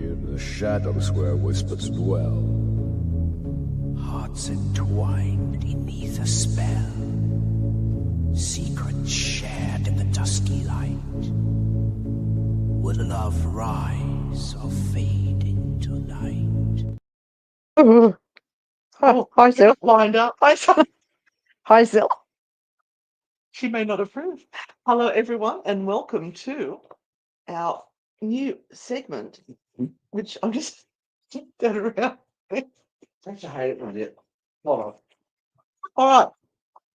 In the shadows where whispers dwell, Hearts entwined beneath a spell, secrets shared in the dusky light. Will love rise or fade into night? Hi, Zil. Lined up. Hi, Zil. She may not approve. Hello, everyone, and welcome to our new segment, which I'm just going around. Don't you hate it when it? Hold on. All right.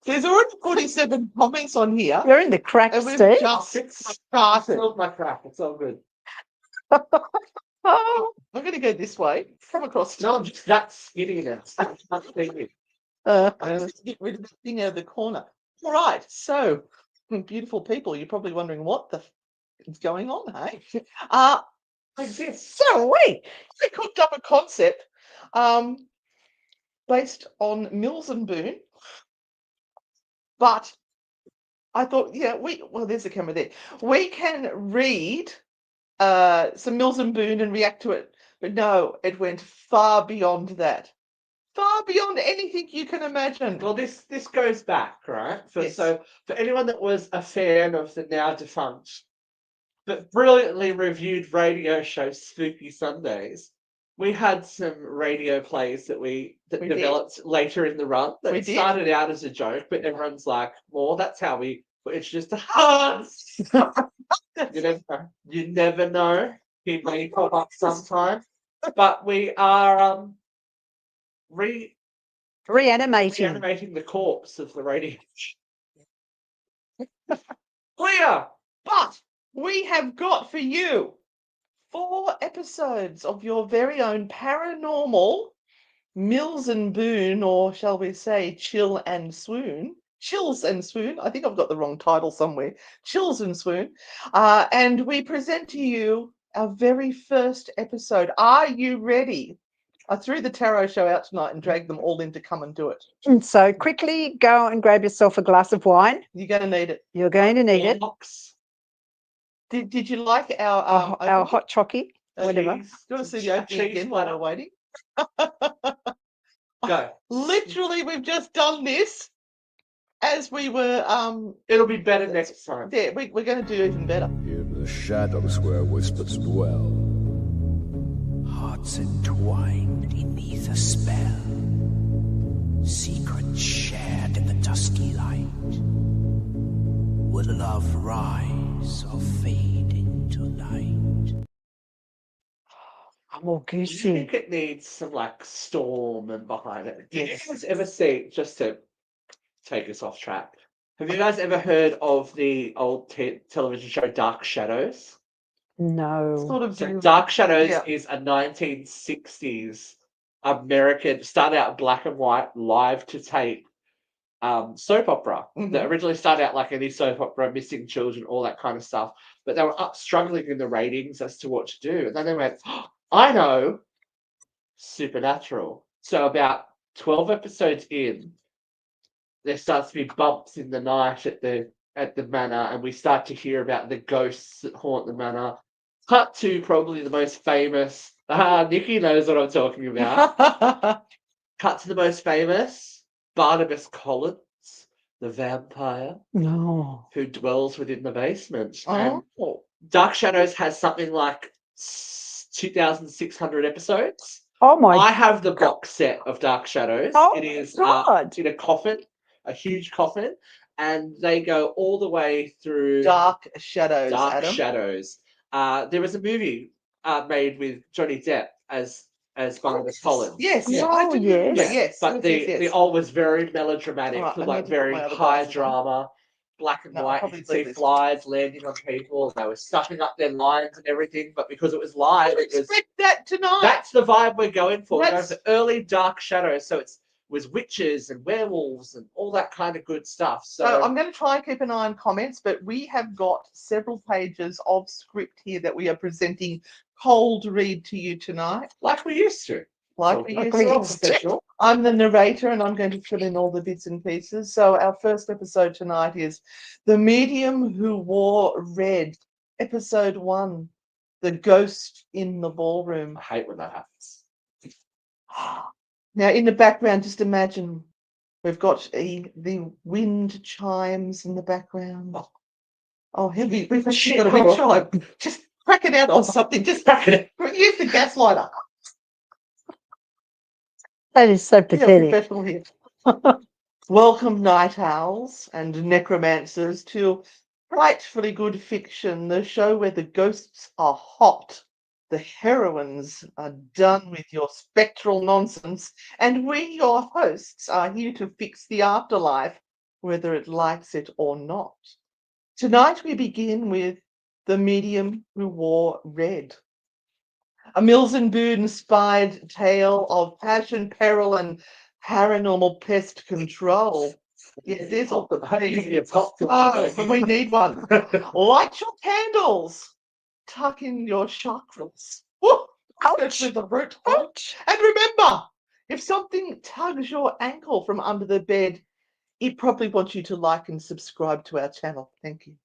There's already 47 comments on here. You're in the crack, And we've Steve. just I started. spilled my crap. It's all good. Oh. I'm going to go this way. Come across. No, I'm just that skinny now. I'm thinking. Let's get rid of the thing out of the corner. All right. So, beautiful people, you're probably wondering what the is going on, hey? Like this. So we cooked up a concept based on Mills and Boon, but I thought, there's a camera there. We can read some Mills and Boon and react to it, but no, it went far beyond that. Far beyond anything you can imagine. Well, this goes back, right? Yes. So for anyone that was a fan of the now defunct but brilliantly reviewed radio show Spooky Sundays, we had some radio plays that we We developed later in the run that We did. started out as a joke, but everyone's like, well, that's how we were introduced to Hans. You never know. He may pop up sometime. But we are Reanimating. reanimating the corpse of the radio show. Clear! But we have got for you 4 episodes of your very own paranormal Mills and Boon, or shall we say Chill and Swoon. Chills and Swoon. I think I've got the wrong title somewhere. Chills and Swoon. And we present to you our very first episode. Are you ready? I threw the tarot show out tonight and dragged them all in to come and do it. And so quickly go and grab yourself a glass of wine. You're going to need it. You're going to need it. Box. Did you like our Our opening? hot chocky, whatever. Do you want to see the opening Cheese again while platter. we're waiting? Go. Literally, we've just done this as we were. It'll be better next time. Yeah, we're going to do even better. in the shadows where whispers dwell, Hearts entwined beneath a spell, secrets shared in the dusky light. Will love rise or fade into night? I'm all Do you goosey. think it needs some like storm and behind it? Did Yes. you guys ever see, just to take us off track, have you guys ever heard of the old television show Dark Shadows? No. Sort of So do. Dark Shadows Yeah. is a 1960s American, started out black and white, live to tape soap opera that Mhm. originally started out like any soap opera, missing children, all that kind of stuff. But they were struggling in the ratings as to what to do. And then they went, I know, Supernatural. So about 12 episodes in, there starts to be bumps in the night at the manor, and we start to hear about the ghosts that haunt the manor. Cut to probably the most famous. Nikki knows what I'm talking about. Cut to the most famous, Barnabas Collins, the vampire No. who dwells within the basement. And Oh. Dark Shadows has something like 2,600 episodes. Oh my I have the box set of Dark Shadows. Oh It is God. in a coffin, a huge coffin, and they go all the way through Dark Shadows, Dark Adam. Shadows. There was a movie made with Johnny Depp as Barnabas Collins. Yes, Yeah. I Oh, did yes. remember. Yes, But yes. the old was very melodramatic, Alright, I with like need to put very my other high glasses on. drama, black and No, I'll white. You probably could see leave this. flies landing on people. They were stuffing up their lines and everything, but because it was live, I it was. expect that tonight. That's the vibe we're going for. We're going That's- for early Dark Shadows, so it was witches and werewolves and all that kind of good stuff. So So I'm going to try and keep an eye on comments, but we have got several pages of script here that we are presenting cold read to you tonight. like we used to. Like So we like used we to. used to. Professional. I'm the narrator and I'm going to fill in all the bits and pieces. So our first episode tonight is The Medium Who Wore Red, episode 1. The ghost in the ballroom. I hate when that happens. Now, in the background, just imagine we've got the wind chimes in the background. Oh, heavy. We've actually got a wind chime. Just crack it out or something. Just crack it. Use the gas lighter. That is so Yeah, pathetic. professional here. Welcome, night owls and necromancers, to Frightfully Good Fiction, the show where the ghosts are hot, the heroines are done with your spectral nonsense, and we, your hosts, are here to fix the afterlife, whether it likes it or not. Tonight we begin with The Medium Who Wore Red. A Mills and Boon inspired tale of passion, peril, and paranormal pest control. Yeah, there's all the baby. Oh, we need one. Light your candles. Tuck in your chakras. Woo! Especially the root. And remember, if something tugs your ankle from under the bed, it probably wants you to like and subscribe to our channel. Thank you.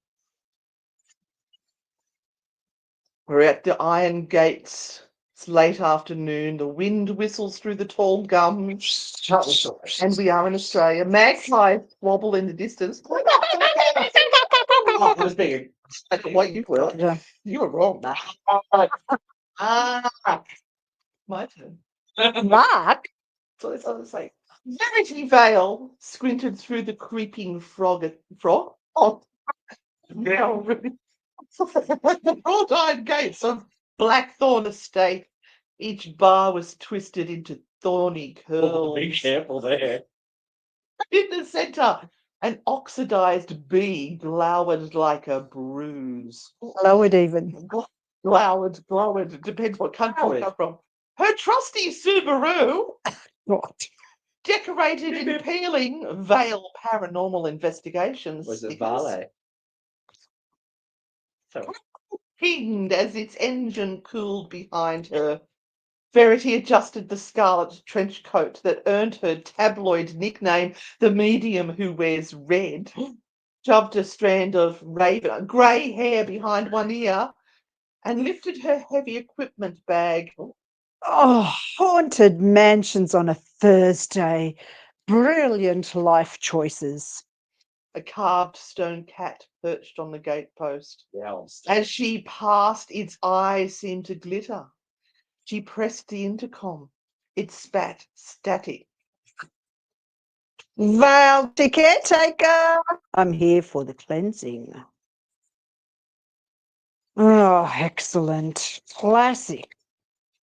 We're at the iron gates. It's late afternoon. The wind whistles through the tall gums. And we are in Australia. Magpies wobble in the distance. Oh, I was being What you were. Yeah. You were wrong. My turn. Mark? So that's what I was saying. Verity Vale squinted through the creeping frog. Oh, now really. The broad iron gates of Blackthorn Estate. Each bar was twisted into thorny curls. Be careful there. In the centre, an oxidized bee glowered like a bruise. Lowered even. Glowered. It depends what country you come from. Her trusty Subaru, What? decorated in peeling Vale Paranormal Investigations. Was it stickers, Vale? So, pinged as its engine cooled behind her. Verity adjusted the scarlet trench coat that earned her tabloid nickname, the medium who wears red, shoved a strand of raven grey hair behind one ear, and lifted her heavy equipment bag. Oh, haunted mansions on a Thursday. Brilliant life choices. A carved stone cat perched on the gatepost. yeah, As she passed, its eyes seemed to glitter. She pressed the intercom. It spat static. Vale ticket taker. I'm here for the cleansing. Oh, excellent. Classic.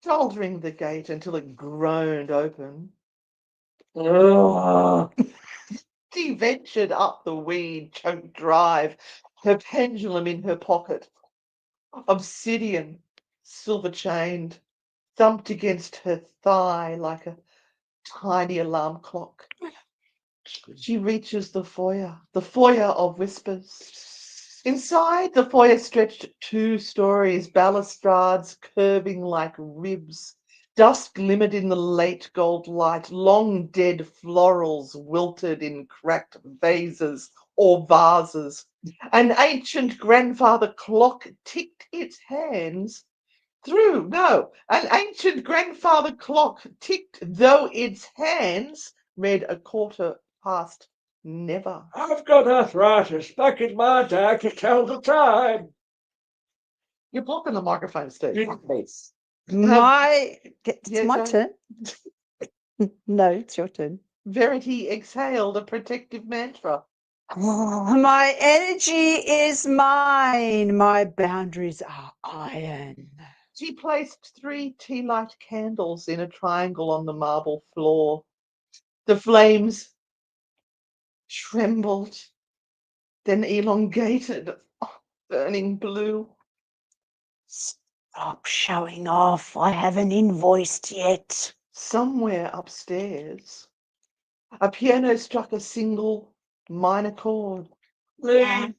Shouldering the gate until it groaned open. She ventured up the weed-choked drive, her pendulum in her pocket. Obsidian, silver-chained, thumped against her thigh like a tiny alarm clock. She reaches the foyer of whispers. Inside, the foyer stretched 2 stories, balustrades curving like ribs. Dust glimmered in the late gold light. Long dead florals wilted in cracked vases or vases. An ancient grandfather clock ticked its hands through. No, an ancient grandfather clock ticked, though its hands read 1/4 past never. I've got arthritis. Back in my day, I could tell the time. You're blocking the microphone, Steve. Please. It's yeah, my go. turn. No, it's your turn. Verity exhaled a protective mantra. Oh, my energy is mine. My boundaries are iron. She placed 3 tea light candles in a triangle on the marble floor. The flames trembled, then elongated, burning blue. Stop showing off. I haven't invoiced yet. Somewhere upstairs, a piano struck a single minor chord. The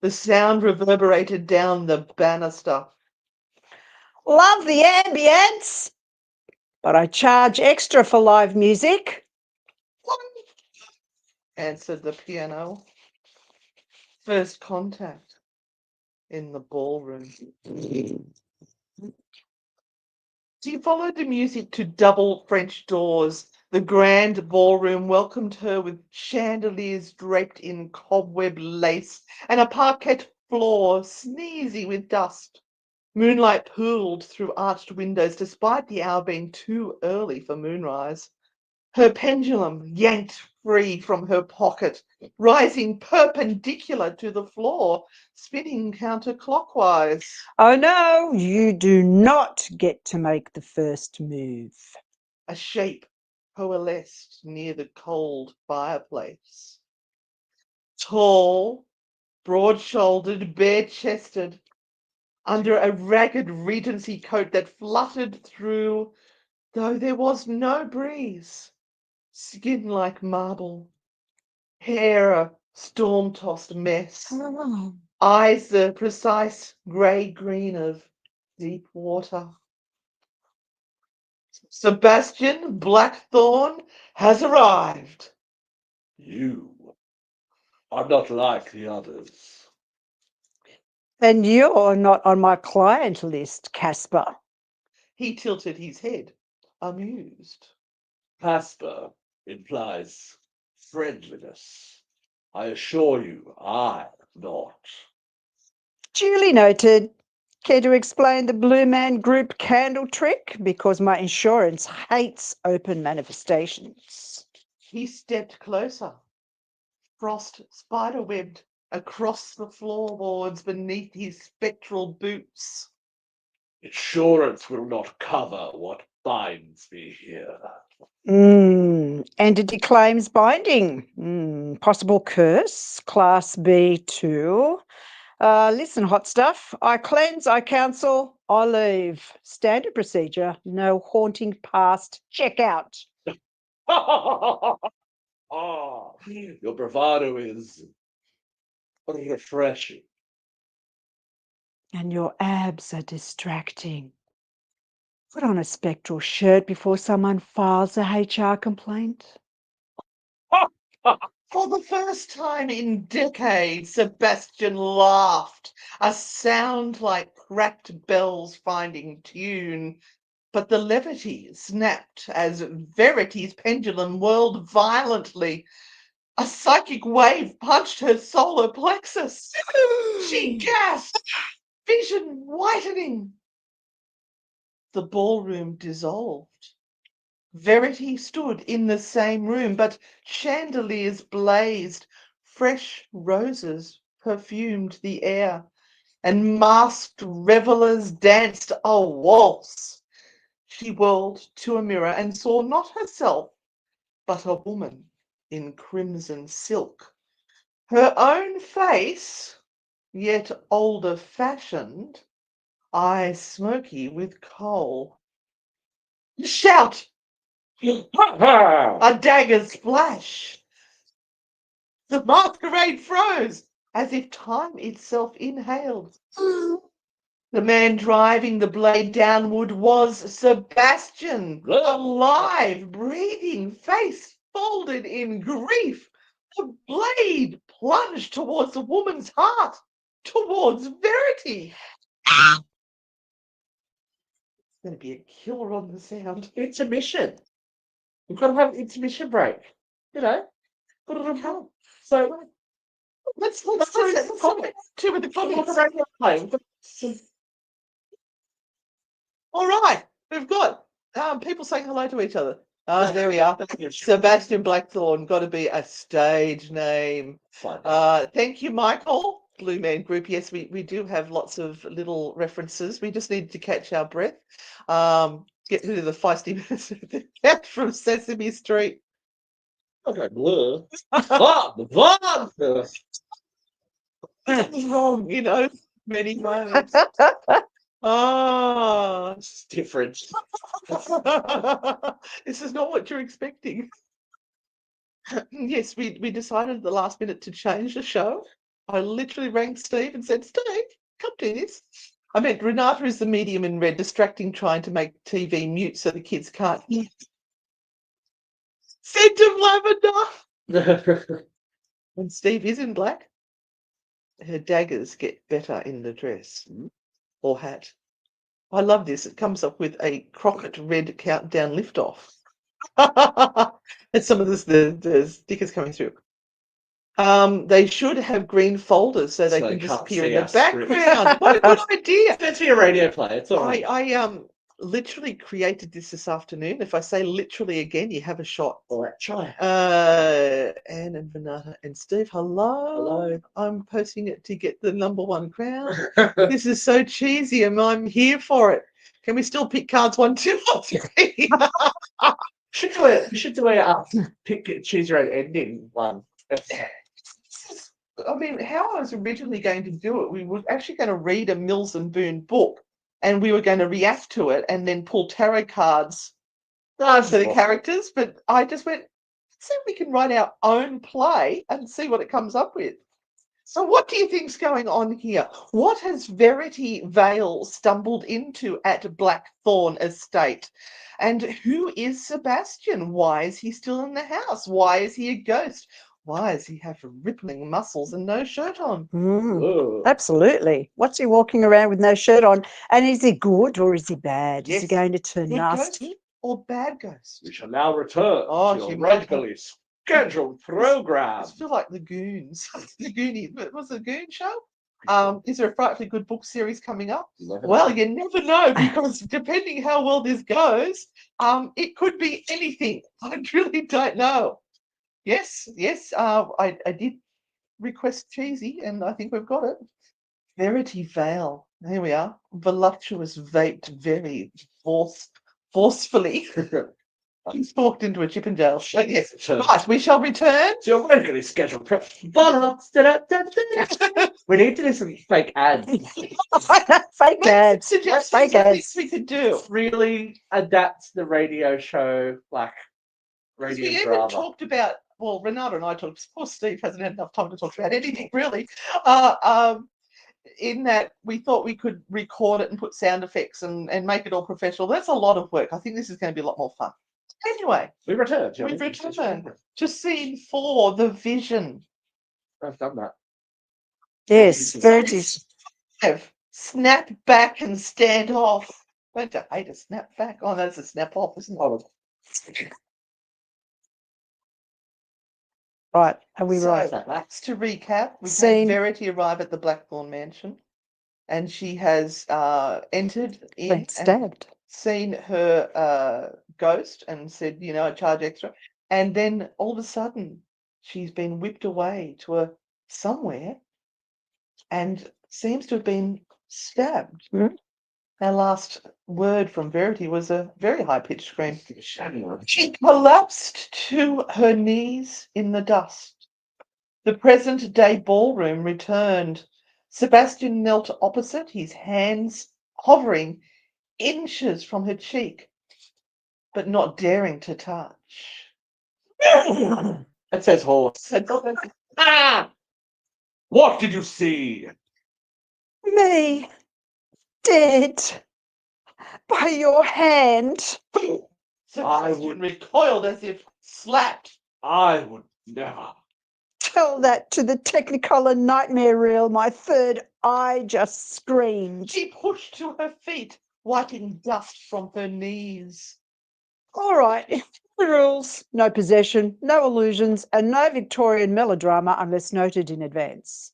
sound reverberated down the banister. Love the ambience, but I charge extra for live music. Answered the piano. First contact. in the ballroom. She followed the music to double French doors. The grand ballroom welcomed her with chandeliers draped in cobweb lace and a parquet floor sneezy with dust. Moonlight pooled through arched windows despite the hour being too early for moonrise. Her pendulum yanked free from her pocket, rising perpendicular to the floor, spinning counterclockwise. Oh no, you do not get to make the first move. A shape coalesced near the cold fireplace. Tall, broad-shouldered, bare-chested, under a ragged Regency coat that fluttered through, though there was no breeze. Skin like marble, hair a storm-tossed mess, eyes the precise grey-green of deep water. Sebastian Blackthorn has arrived. You are not like the others. And you're not on my client list, Casper. He tilted his head, amused. Casper implies friendliness. I assure you, I am not. Duly noted. Care to explain the Blue Man Group candle trick? Because my insurance hates open manifestations. He stepped closer, frost spiderwebbed across the floorboards beneath his spectral boots. Insurance will not cover what binds me here. Entity claims binding. Possible curse, Class B2. Listen, hot stuff. I cleanse, I counsel, I leave. Standard procedure. No haunting past. Check out. Your bravado is refreshing. And your abs are distracting. Put on a spectral shirt before someone files a HR complaint. For the first time in decades, Sebastian laughed, a sound like cracked bells finding tune. But the levity snapped as Verity's pendulum whirled violently. A psychic wave punched her solar plexus. She gasped, vision whitening. The ballroom dissolved. Verity stood in the same room, but chandeliers blazed, fresh roses perfumed the air, and masked revelers danced a waltz. She whirled to a mirror and saw not herself, but a woman in crimson silk. Her own face, yet older fashioned, eyes smoky with coal. Shout! A dagger's flash. The masquerade froze, as if time itself inhaled. The man driving the blade downward was Sebastian, alive, breathing, face folded in grief. The blade plunged towards the woman's heart, towards Verity. It's going to be a killer on the sound. Intermission. We've got to have an intermission break. You know, got to have. So Let's two with the comments. playing. All right, we've got people saying hello to each other. There we are. Sebastian Blackthorn, got to be a stage name. Thank you, Michael. Blue Man Group. Yes, we do have lots of little references. We just need to catch our breath. Get rid of the feisty cat from Sesame Street. Okay, blur. The That's wrong, you know, many moments. Oh, It's different. this is not what you're expecting. Yes, we decided at the last minute to change the show. I literally rang Steve and said, Steve, come do this. I meant Renata is the medium in red, distracting, trying to make TV mute so the kids can't hear. Scent of lavender. And Steve is in black. her daggers get better in the dress or hat. I love this. It comes up with a Crockett red countdown liftoff. And some of the stickers coming through. They should have green folders so they So can they can't disappear see in the our script. background. What a good idea. It's meant to be a radio play. It's all right. I literally created this afternoon. If I say literally again, you have a shot. All right, try. Anne and Renata and Steve, hello. Hello. I'm posting it to get the #1 crown. This is so cheesy, and I'm here for it. Can we still pick cards 1, 2, or 3? Should do it. We should do it. Choose your own ending one. I mean, how I was originally going to do it, we were actually going to read a Mills and Boon book, and we were going to react to it and then pull tarot cards for the characters. But I just went, let's see if we can write our own play and see what it comes up with. So what do you think's going on here? What has Verity Vale stumbled into at Blackthorn Estate? And who is Sebastian? Why is he still in the house? Why is he a ghost? Why does he have rippling muscles and no shirt on? Absolutely. What's he walking around with no shirt on? And is he good or is he bad? Is Yes. he going to turn Good nasty? ghost or bad ghost? We shall now return Oh, to your you might regularly scheduled program. I feel like the Goons. The Goonies. Was it a Goon show? Is there a Frightfully Good book series coming up? Well, you never know, because depending how well this goes, it could be anything. I really don't know. Yes, I did request cheesy, and I think we've got it. Verity Vale. Here we are. Voluptuous vaped very forcefully. He's walked into a Chippendale show. Yes. Right, we shall return. To your regularly scheduled program. We need to do some fake ads. Fake ads. Suggestions Fake of things ads. we could do. Really adapt the radio show, like radio We even drama. talked about, well, Renata and I talked, poor Steve hasn't had enough time to talk about anything really. In that we thought we could record it and put sound effects and make it all professional. That's a lot of work. I think this is going to be a lot more fun. Anyway, We return. we've returned to scene 4, the vision. I've done that. Yes, Verity's. Snap back and stand off. Don't you hate a snap back? Oh, that's a snap off, isn't it? Right, are we right? To recap, we've Scene- had Verity arrive at the Blackthorn mansion, and she has entered in Been and stabbed. seen her ghost and said, I charge extra. And then all of a sudden, she's been whipped away to somewhere and seems to have been stabbed. Mhm. Our last word from Verity was a very high-pitched scream. She collapsed to her knees in the dust. The present-day ballroom returned. Sebastian knelt opposite, his hands hovering inches from her cheek, but not daring to touch. It says horse. Ah! What did you see? Me, dead by your hand. Sebastian recoiled as if slapped. I would never. Tell that to the Technicolor nightmare reel. My third eye just screamed. She pushed to her feet, wiping dust from her knees. All right, the rules. No possession, no illusions, and no Victorian melodrama unless noted in advance.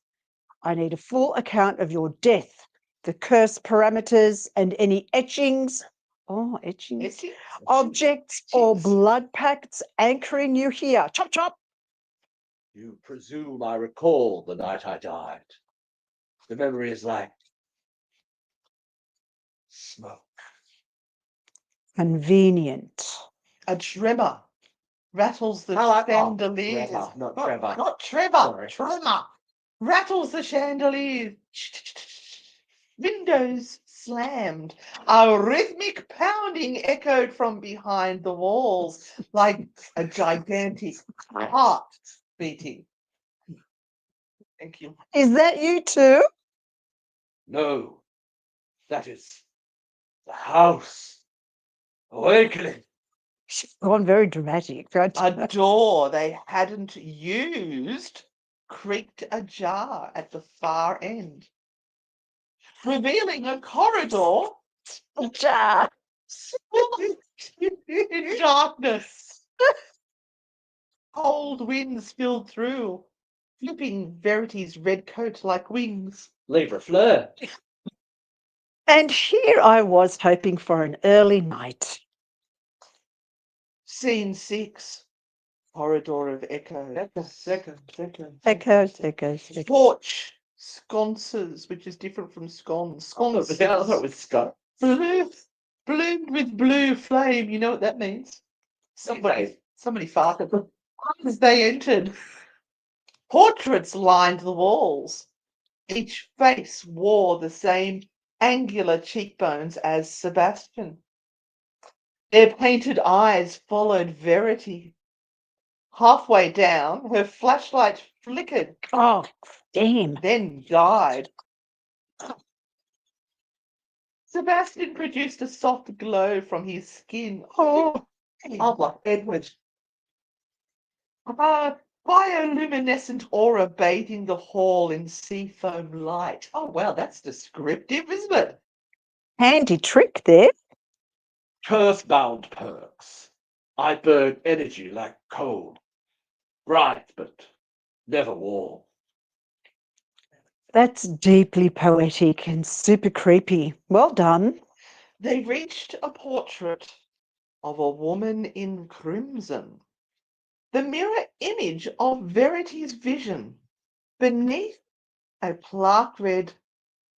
I need a full account of your death, the curse parameters, and any etchings. Oh, etchings. Etchings? Objects or Etchings. blood pacts anchoring you here. Chop, chop. You presume I recall the night I died. The memory is like smoke. Convenient. A tremor rattles the I like that. chandeliers. Trevor, not Trevor. Not Trevor. Sorry. Tremor rattles the chandeliers. Windows slammed. A rhythmic pounding echoed from behind the walls like a gigantic heart beating. Thank you. Is that you too? No, that is the house awakening. She's gone very dramatic. A door they hadn't used creaked ajar at the far end, revealing a corridor in darkness. Cold winds filled through, flipping Verity's red coat like wings. Leave her flair. And here I was hoping for an early night. Scene 6. Corridor of echoes. Echoes, echoes, echoes. Porch. Sconces, which is different from scones. Sconces. I thought it was Scott. Bloomed with blue flame. You know what that means? Somebody farted as they entered. Portraits lined the walls. Each face wore the same angular cheekbones as Sebastian. Their painted eyes followed Verity. Halfway down, her flashlight flickered, Oh, damn. then died. Sebastian produced a soft glow from his skin. Oh, like Edward. Bioluminescent aura bathing the hall in seafoam light. Oh, wow, that's descriptive, isn't it? Handy trick there. Earthbound perks. I burn energy like coal. Bright, but never warm. That's deeply poetic and super creepy. Well done. They reached a portrait of a woman in crimson, the mirror image of Verity's vision. Beneath a plaque read,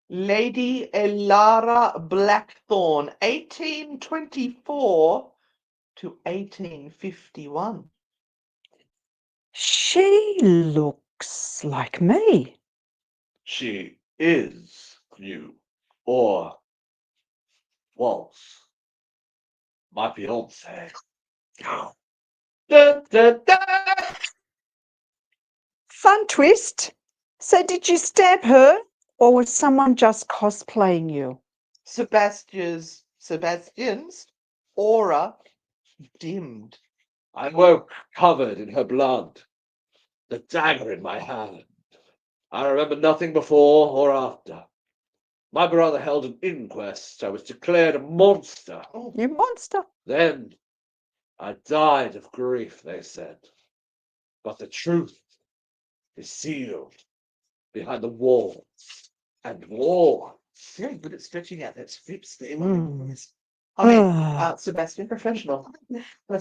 Lady Elara Blackthorn, 1824 to 1851. She looks like me. She is you. Or was. My fiance. Da, da, da. Fun twist. So did you stab her or was someone just cosplaying you? Sebastian's aura dimmed. I woke covered in her blood. The dagger in my hand. I remember nothing before or after. My brother held an inquest. I was declared a monster. You monster. Then I died of grief, they said. But the truth is sealed behind the walls and walls. Very good at stretching out that script there. Mm. I mean, Ah. Sebastian, professional.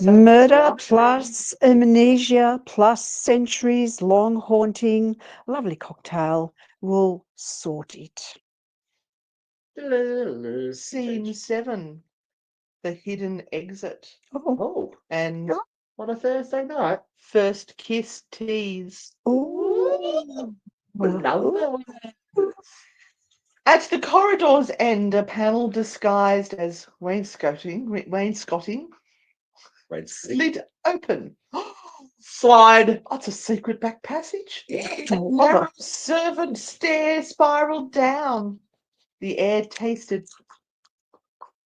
Murder plus amnesia plus centuries long haunting. Lovely cocktail. We'll sort it. Scene 7. The hidden exit. Oh. Oh, And on a Thursday night. first kiss tease. Ooh. At the corridor's end, a panel disguised as wainscoting Red Sea. slid open. Slide. Oh, it's a secret back passage. Oh, Narrow servant stair spiraled down. The air tasted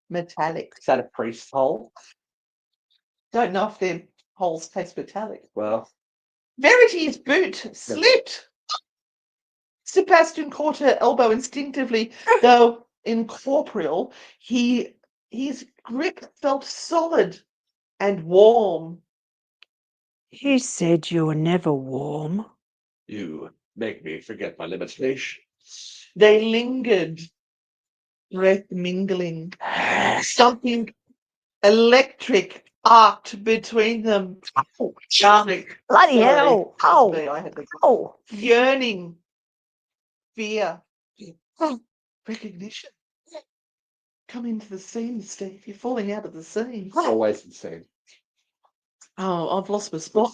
metallic. Is that a priest's hole? Don't know if their holes taste metallic. Well, Verity's boot slipped. Sebastian caught her elbow instinctively, though incorporeal. His grip felt solid and warm. You said you were never warm. You make me forget my limitations. They lingered, breath mingling. Something electric arced between them. Charming. Bloody Sorry. hell. Oh. I had the Oh. yearning, fear, recognition. Come into the scene, Steve. You're falling out of the scene. always insane. Oh, I've lost my spot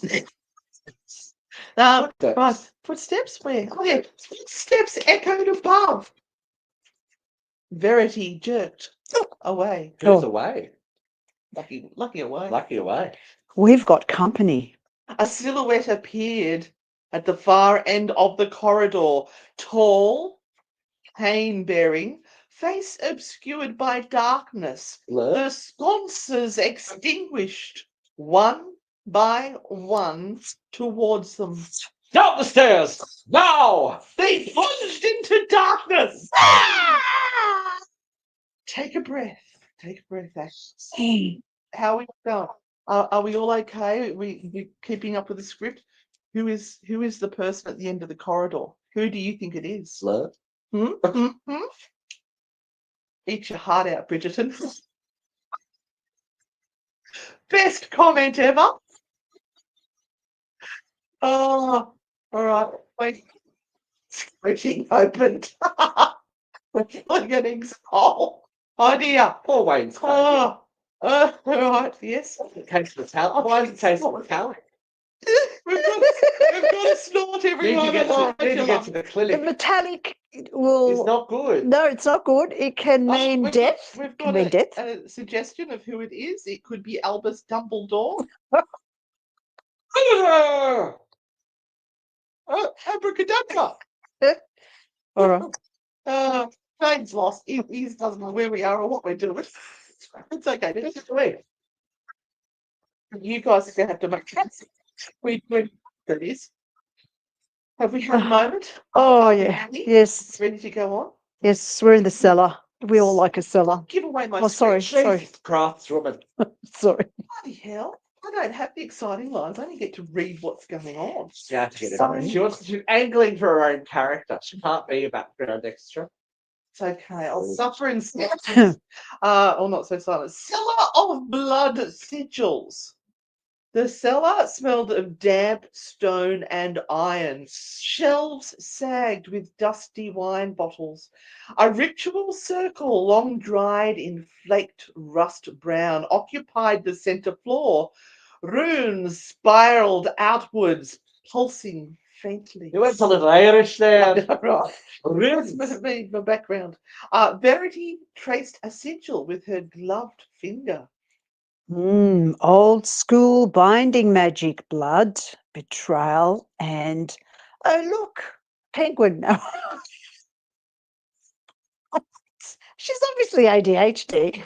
now. Footsteps. Right, footsteps where? Oh yeah, footsteps echoed above. Verity jerked away. Who's Oh. away? Lucky away. Lucky away. We've got company. A silhouette appeared at the far end of the corridor, tall, pain-bearing, face obscured by darkness. Blur. The sconces extinguished, one by one, towards them. Down the stairs! Now! They plunged into darkness. Take a breath. Take a breath, Ash. How are we going? Are we all okay? We keeping up with the script? Who is the person at the end of the corridor? Who do you think it is? Flirt? Eat your heart out, Bridgerton. Best comment ever. Oh, all right. Wait. Switching opened. We're getting hole. Oh dear. Poor Wayne's Oh, all right. Yes. Taste metallic. Why does it taste metallic? We've got to snort Need everyone. to get to the The clinic. metallic It's will. not good. No, it's not good. It can mean We've death. We've Can got mean death. a suggestion of who it is. It could be Albus Dumbledore. Abracadabra. All right. James lost. He doesn't know where we are or what we're doing. It's okay. Let's just wait. You guys are going to have to make we that is. Have we had a moment? Oh Are we yeah. ready? Yes. Ready to go on? Yes. We're in the cellar. We all like a cellar. Give away my Oh, sorry. script. Sorry. Jesus, craftswoman. Sorry. Bloody hell. I don't have the exciting lines. I only get to read what's going on. She has to get it Sorry. on. She's angling for her own character. She can't be a background extra. It's okay. I'll suffer in silence. Or not so silent. Cellar of blood sigils. The cellar smelled of damp stone and iron. Shelves sagged with dusty wine bottles. A ritual circle, long dried in flaked rust brown, occupied the centre floor. Runes spiraled outwards, pulsing faintly. You went a little Irish there. Right. Runes. That's my background. Verity traced a sigil with her gloved finger. Old school binding magic, blood, betrayal, and oh look, penguin. She's obviously ADHD.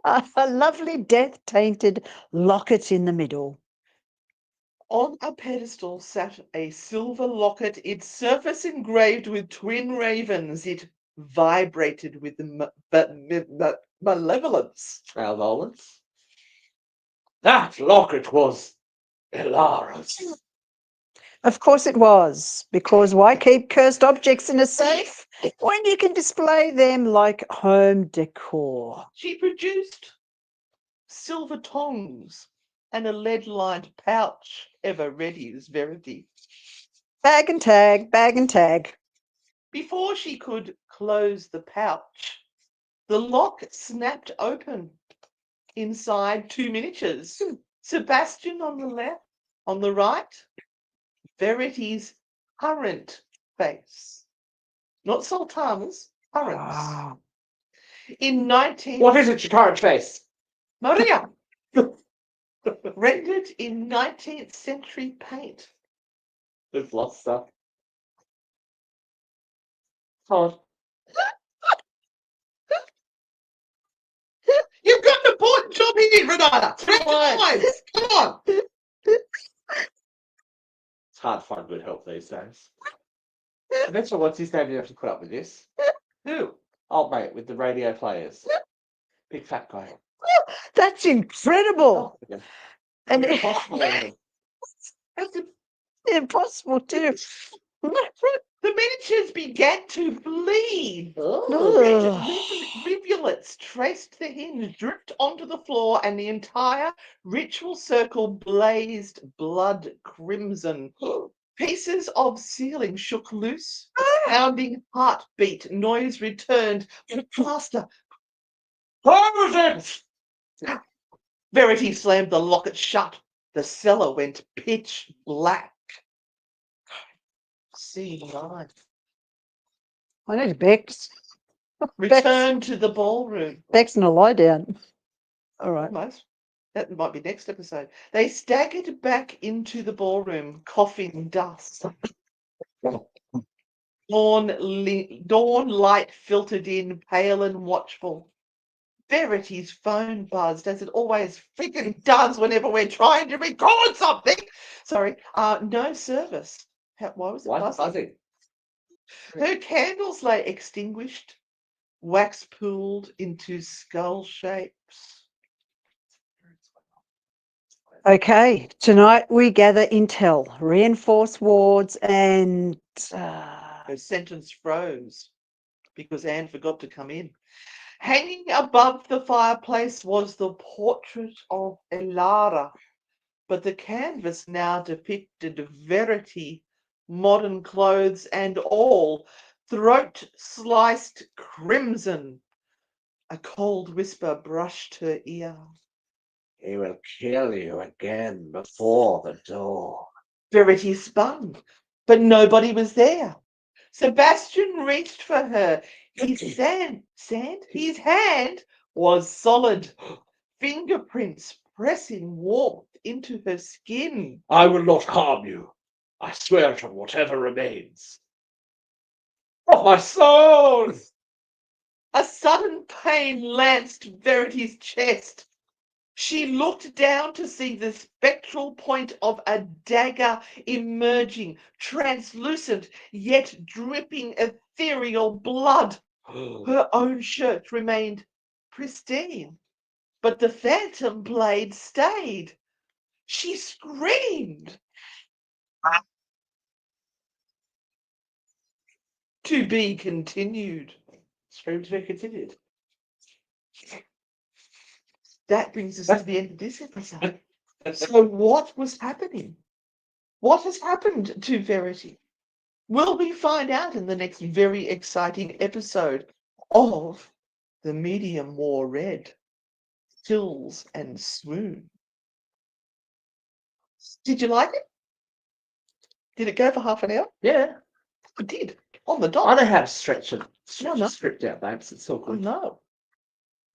A lovely death-tainted locket in the middle. On a pedestal sat a silver locket, its surface engraved with twin ravens. It vibrated with malevolence. Malevolence. That locket was Ilara's. Of course it was, because why keep cursed objects in a safe when you can display them like home decor? She produced silver tongs and a lead-lined pouch, ever ready as Verity. Bag and tag, bag and tag. Before she could close the pouch, the lock snapped open. Inside, two miniatures. Sebastian on the left, on the right, Verity's current face. Not Sultana's, current. Ah, In 19... What is it, your current face? Maria! Rendered in 19th century paint. There's lots of stuff. Todd. You've got an important job here, Renata. Lines. Come on. It's hard to find good help these days. Eventually, what's his name? You have to put up with this. Who? Old mate with the radio players. Big fat guy. that's incredible. Yeah. And Impossible. That's impossible too. The miniatures began to bleed. Ugh. Rivulets traced the hinge, dripped onto the floor, and the entire ritual circle blazed blood crimson. Pieces of ceiling shook loose. A pounding heartbeat noise returned. Faster. Close it! Verity slammed the locket shut. The cellar went pitch black. C9. I need Bex. Return to the ballroom. Bex and a lie down. All right. Almost. That might be next episode. They staggered back into the ballroom, coughing dust. Dawn light filtered in, pale and watchful. Verity's phone buzzed, as it always freaking does whenever we're trying to record something. Sorry, no service. Why was it Why buzzing? buzzing? Her candles lay extinguished, wax pooled into skull shapes. Okay, tonight we gather intel, reinforce wards, and Her sentence froze because Anne forgot to come in. Hanging above the fireplace was the portrait of Elara, but the canvas now depicted Verity, modern clothes and all, throat sliced crimson. A cold whisper brushed her ear. He will kill you again before the dawn. Verity spun, but nobody was there. Sebastian reached for her. His hand was solid, fingerprints pressing warmth into her skin. I will not harm you. I swear it on whatever remains. Oh, my soul! A sudden pain lanced Verity's chest. She looked down to see the spectral point of a dagger emerging, translucent yet dripping ethereal blood. Her own shirt remained pristine, but the phantom blade stayed. She screamed. To be continued. Scream to be continued. That brings us to the end of this episode. So what was happening? What has happened to Verity? Will we find out in the next very exciting episode of The Medium Wore Red, Chills and Swoon? Did you like it? Did it go for half an hour? Yeah. It did. On the I dot. don't have stretch No. a script out, babes. It's all Oh good. no.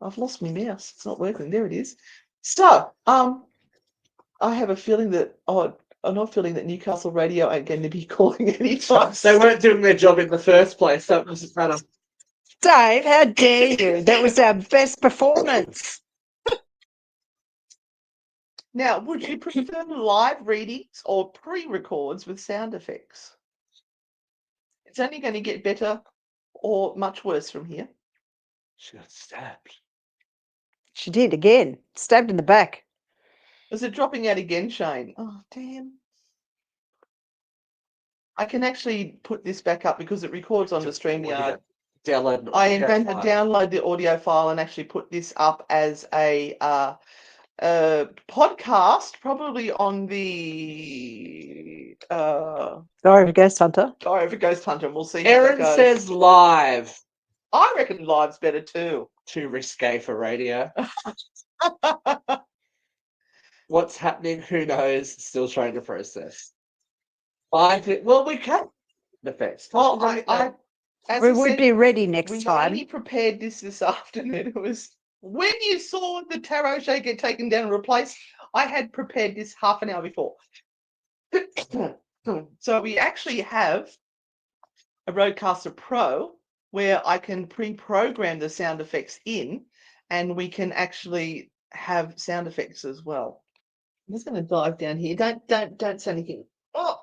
I've lost my mouse. It's not working. There it is. So, I have a feeling that I'm not feeling that Newcastle Radio ain't going to be calling anytime. They weren't doing their job in the first place. That doesn't matter. Dave, how dare you? That was our best performance. Now, would you prefer live readings or pre-records with sound effects? It's only going to get better or much worse from here. She got stabbed. She did again, stabbed in the back. Is it dropping out again, Shane? Oh, damn. I can actually put this back up because it records on the StreamYard. Download. I am going to download the audio file and actually put this up as a podcast, probably on the Diary of a Ghost Hunter. Diary of a Ghost Hunter, and we'll see how that Erin goes. says live. I reckon live's better too. Too risque for radio. What's happening? Who knows? Still trying to process. Well, we can. Effects. Well, as We I would said, be ready next we time. only prepared this afternoon. It was when you saw the tarot show get taken down and replaced. I had prepared this half an hour before. So we actually have a Rodecaster Pro where I can pre-program the sound effects in, and we can actually have sound effects as well. I'm just going to dive down here. Don't say anything. Oh,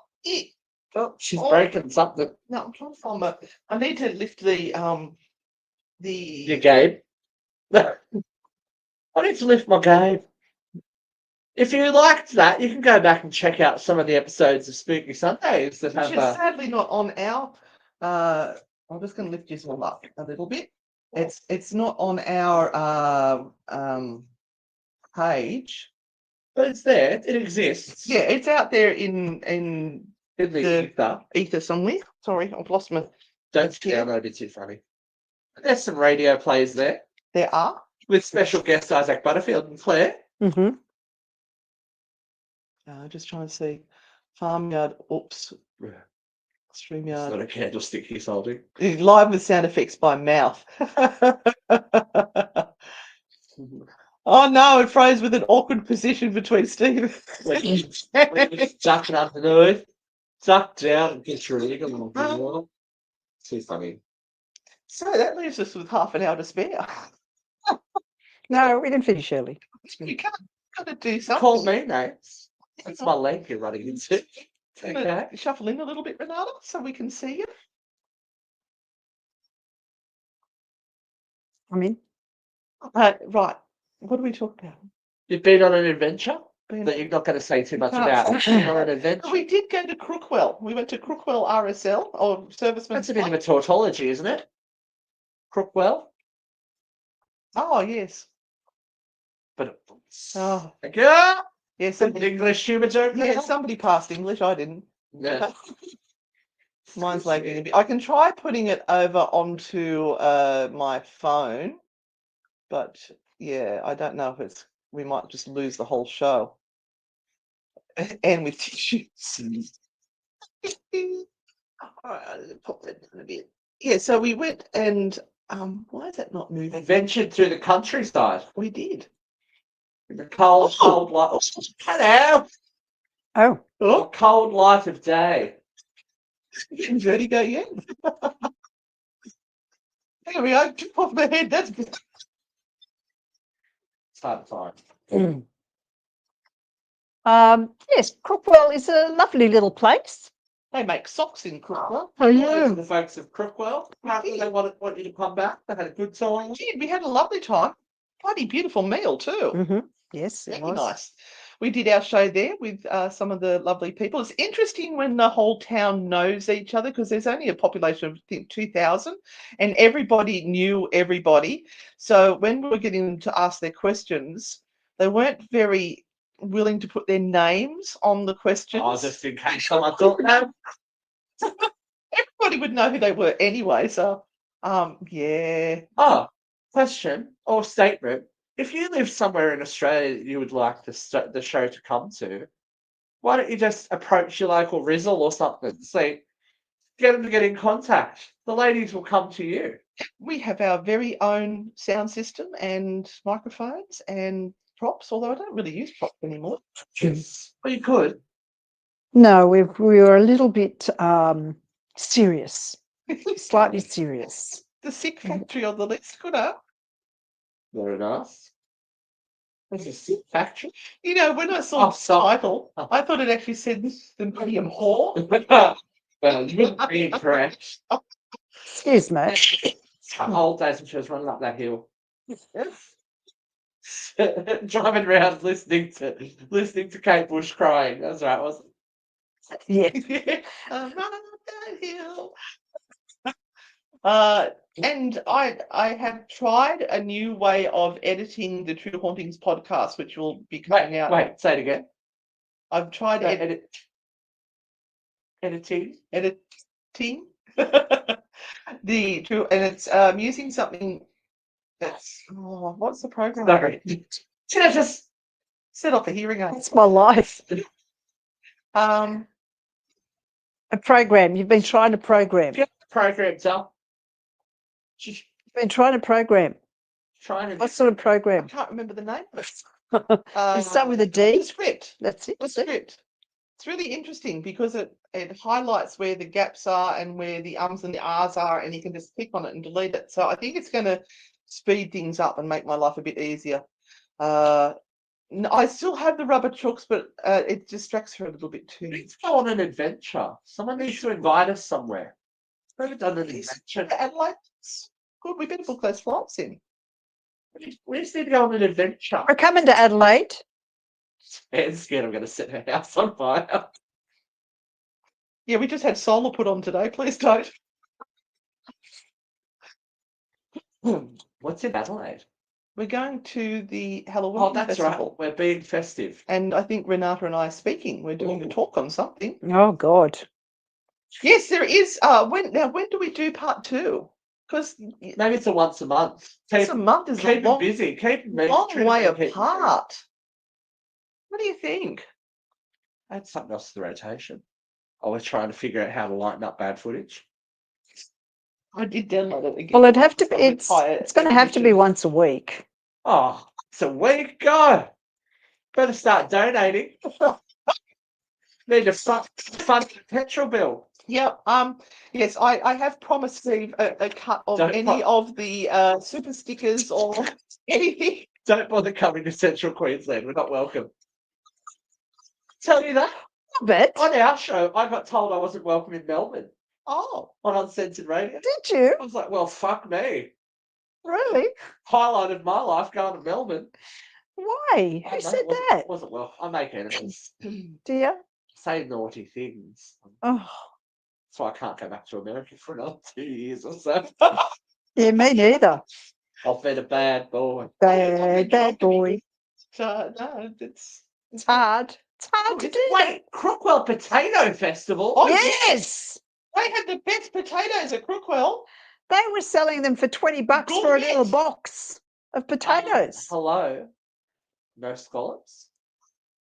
She's breaking something. no, I'm trying to find my. I need to lift the Your game. I need to lift my game. If you liked that, you can go back and check out some of the episodes of Spooky Sundays that which have. is sadly not on our. I'm just going to lift this one up a little bit. It's not on our page, But it's there. It exists. yeah, it's out there in In the the- ether. ether somewhere. Sorry, I've lost my. Don't download it too funny. There's some radio plays there There are. with special guests Isaac Butterfield and Flair. Mm-hmm. Just trying to see. Farmyard. Oops. It's StreamYard. not a candlestick he's holding. Live with sound effects by mouth. Oh no, it froze with an awkward position between Steve. Duck it underneath. Duck down and get your leg along the wall. Too funny. So that leaves us with half an hour to spare. No, we didn't finish early. You can't gotta do something. Call me names. That's my leg you're running into. Gonna Okay. Shuffle in a little bit, Renata, so we can see you. I mean, Right. What are we talking about? You've been on an adventure Been- that you're not going to say too much can't about. say. Been on an adventure. We did go to Crookwell. We went to Crookwell RSL or Serviceman's That's a bit of Club. a tautology, isn't it? Crookwell. Oh yes. But Oh yeah, yes. some English humour joke. Yeah, somebody passed English. I didn't. Yeah. Mine's lagging a bit. I can try putting it over onto my phone, but yeah, I don't know if it's. We might just lose the whole show. And with tissues. Pop that down a bit. Yeah, so we went and why is that not moving? Adventured through the countryside. We did. In the cold, cold light. Hello. oh, The cold light of day. Vertigo, yeah. There we go. Tip off my head. That's good. It's hard to find. yes, Crookwell is a lovely little place. They make socks in Crookwell. Oh, To the folks of Crookwell. Apparently they want you to come back. They had a good time. Gee, we had a lovely time. Bloody beautiful meal too. Mm-hmm. Yes, it Very was. nice. We did our show there with some of the lovely people. It's interesting when the whole town knows each other because there's only a population of, I think, 2,000 and everybody knew everybody. So when we were getting them to ask their questions, they weren't very willing to put their names on the questions. Oh, just in case someone thought no. Everybody would know who they were anyway. So, yeah. Oh, question or statement. If you live somewhere in Australia that you would like the show to come to, why don't you just approach your local Rizzle or something? Say, get them to get in contact. The ladies will come to you. We have our very own sound system and microphones and props, although I don't really use props anymore. Yes. Well, you could. No, we were a little bit serious, slightly serious. The sick factory on the list, could I? Very nice. There's a sick factory. You know, when I saw Oh, the stop. title, I thought it actually said the medium whore. Well, you wouldn't be incorrect. Excuse me. Old days when she was running up that hill. Driving around listening to Kate Bush crying. That's right, wasn't it? Yeah. I'm running up that hill. And I have tried a new way of editing the True Hauntings podcast, which will be coming out. Wait, say it again. I've tried Editing. editing the True, and it's using something that's what's the program? Sorry. Should I just Set off a hearing aid. That's my life. Um, A program. You've been trying to program. get the program up? You've been trying to program. Trying to What sort of I program? can't remember the name of it. You start with a The D. script. That's it. The script. It's really interesting because it highlights where the gaps are and where the ums and the ahs are, and you can just click on it and delete it. So I think it's going to speed things up and make my life a bit easier. I still have the rubber chooks, but it distracts her a little bit too. Let's go on an adventure. Someone needs to invite us somewhere. We've never done an adventure. Adelaide, good. We better book those flights in. We just need to go on an adventure. We're coming to Adelaide. Anne's scared I'm going to set her house on fire. Yeah, we just had solar put on today. Please don't. What's in Adelaide? We're going to the Halloween Oh, that's festival. right. We're being festive. And I think Renata and I are speaking. We're doing a talk on something. Oh God. Yes, there is. When do we do part 2? Because Maybe it's a once a month. once a month is a Keep them long, busy. Keep them long try to way keep them apart. What do you think? Add something else to the rotation. Oh, we're trying to figure out how to lighten up bad footage. I did download it again. Well, it'd have to be. With higher It's going to have to be definition. once a week. Oh, it's a week. Go. Better start donating. Need to fund the petrol bill. Yeah. Yes, I have promised Steve a cut of Don't any of the super stickers or anything Don't bother coming to Central Queensland. We're not welcome. Tell you that. Robert, On our show, I got told I wasn't welcome in Melbourne Oh, on Uncensored Radio. did you? I was like, well, fuck me. Really? Highlight of my life going to Melbourne. Why? I Who don't know, said wasn't- that? Wasn't well. I make enemies. Do you? Say naughty things. Oh, So I can't go back to America for another 2 years or so. yeah, me neither. I've been a bad boy. Bad boy. so no, it's It's hard. It's hard to do that. Wait, Crookwell Potato Festival? Oh, Yes! they had the best potatoes at Crookwell. They were selling them for $20 for a little Gourmet. box of potatoes. Hello. No scallops?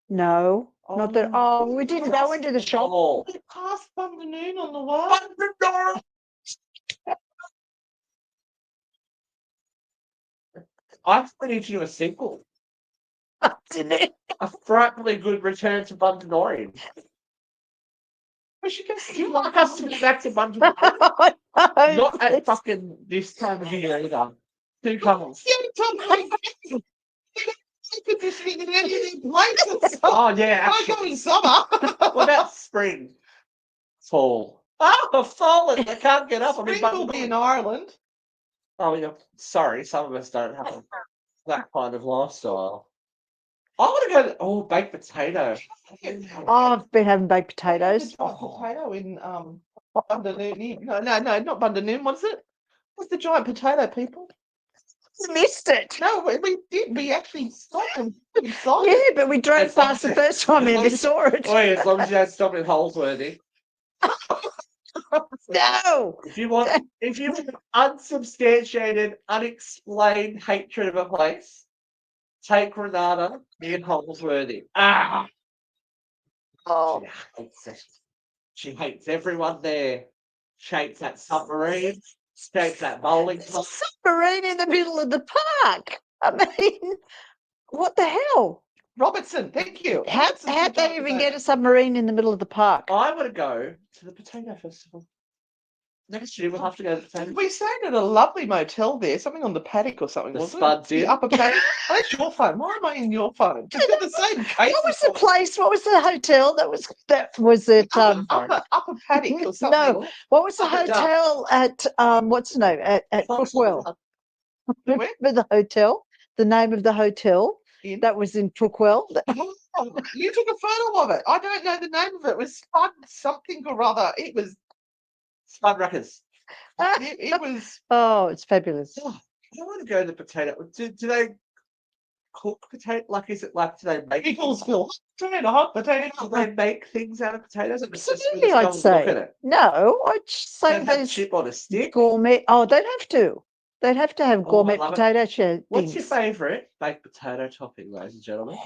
No, not that. Oh. Oh, we didn't go into the shop. Oh. They passed Bundaroon on the way. I think we need to do a sequel. Didn't it? A frightfully good return to Bundaroon. We should go Do you like us to get back to Bundaroon? I know, Not at it's- fucking this time of year either. 2 couples. the only time air conditioning in any of their places. Oh, yeah. I Actually. go in summer. What about spring? Fall. Oh, I've fallen. I can't get up. I'm in Spring will be in Bundaroon. Ireland. Oh, yeah. Sorry, some of us don't have that kind of lifestyle. I want to go to, baked potato. Oh, I've been having baked They had potatoes. the giant potato in Bundaroon. No, not Bundaroon. What is it? What's the giant potato, people? Missed it. No, we did. We actually stopped and inside. Yeah, but we drove As long past the as- first time as and long never as- saw it. Oh, yeah, as long as you don't stop in Holsworthy. No. If you want unsubstantiated, unexplained hatred of a place, take Renata near Holsworthy. Ah! Oh, She hates it. She hates everyone there. She hates that submarine. She hates that bowling it's a club. submarine in the middle of the park. I mean, what the hell? Robertson, thank you. How'd they even get a submarine in the middle of the park? I want to go to the Potato Festival. Next year, we'll have to go to the Potato We stayed at a lovely motel there, something on the paddock or something, The wasn't Spuds it? Inn. The upper paddock. Oh, that's your phone. Why am I in your phone? It's got the same case. What was the place? What was the hotel that was it? Upper paddock or something. No, what was the Upper Duck. hotel at what's the name at Crookwell? Where? Remember the hotel? The name of the hotel In? that was in Crookwell. Oh, you took a photo of it. I don't know the name of it. It was Spud something or other. It was. Spud Ruckers. It was. Oh, it's fabulous. I want to go to the potato. Do they cook potato? Like, is it like, do they make Picklesville. Potato, hot potato. Do they make things out of potatoes? Or it's just we Absolutely, just go I'd and look at say. it? No, I'd say They have those chip on a stick. gourmet. Oh, they'd have to. They'd have to have Oh, I gourmet love it. potato What's your things. favourite baked potato topping, ladies and gentlemen?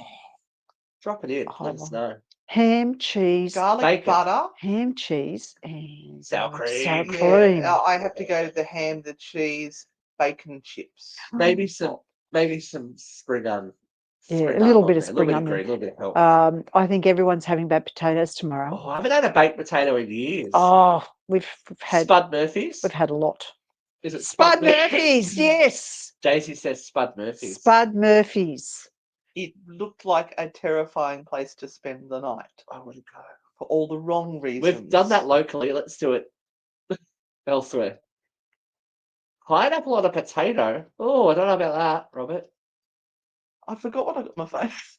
Drop it in. Let us know. Ham, cheese, Garlic Bacon. butter. ham, cheese, and Sour cream. Sour Yeah, cream. Yeah, I have to go to the ham, the cheese, bacon chips. Maybe some spring onion. Yeah, spring a little onion bit of on there, spring a onion. green, a little bit of help. I think everyone's having baked potatoes tomorrow. Oh, I haven't had a baked potato in years. Oh, we've had Spud Murphy's. a lot. Is it Spud Murphy's, yes. Daisy says Spud Murphy's. Spud Murphy's. It looked like a terrifying place to spend the night I want to go. for all the wrong reasons. We've done that locally. Let's do it elsewhere. Pineapple on a potato. Oh, I don't know about that, Robert. I forgot what I got on my face.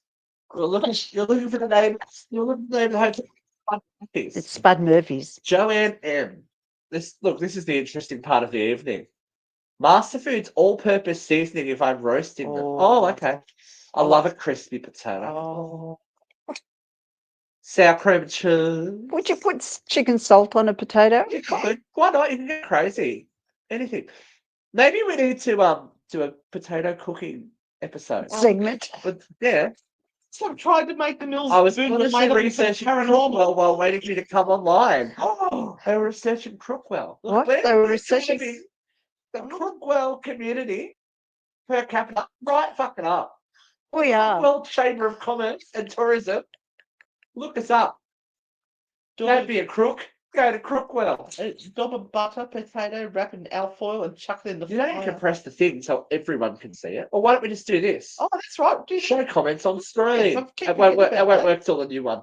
You're looking for the name. You're looking for the name of the hotel. Spud Murphy's. It's Spud Murphy's. Joanne M. This is the interesting part of the evening. Master Foods all-purpose seasoning if I'm roasting them. Oh. Oh, okay. I love a crispy potato. Oh, Sour cream and cheese. Would you put chicken salt on a potato? You could. Why not? You can get crazy. Anything. Maybe we need to do a potato cooking episode. Segment. But yeah, so I'm trying to make the meals. I was food honestly made up with researching paranormal. Crookwell while waiting for you to come online. Oh, they were researching Crookwell. Look, What? we're- They were we're researching- trying to be the Crookwell community per capita, right fucking up. We are. Crookwell Chamber of Commerce and Tourism. Look us up. Don't be a crook. Go to Crookwell. Dob of butter, potato, wrap in alfoil and chuck it in the You don't have to fire. press the thing so everyone can see it. Or why don't we just do this? Oh, that's right. Do Show comments on screen. I keep It won't forgetting work. It about won't that. work till the new one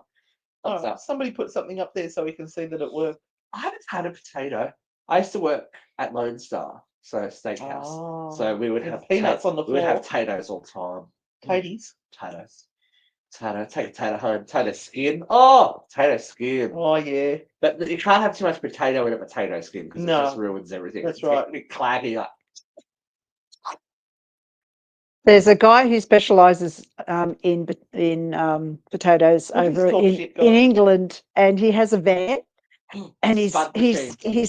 comes Oh, up. somebody put something up there so we can see that it worked. I haven't had a potato. I used to work at Lone Star, so steakhouse. So we would with have peanuts on the We would have floor. potatoes all the time. Potatoes. Potatoes. Potato. Take a potato home. Potato skin. Oh, potato skin. Oh, yeah. But you can't have too much potato in a potato skin because No. it just ruins everything. That's It's get right. a bit claggy. Like, There's a guy who specialises in potatoes Well, he's over talk in shit, guys. England, and he has a van, and spud machine. he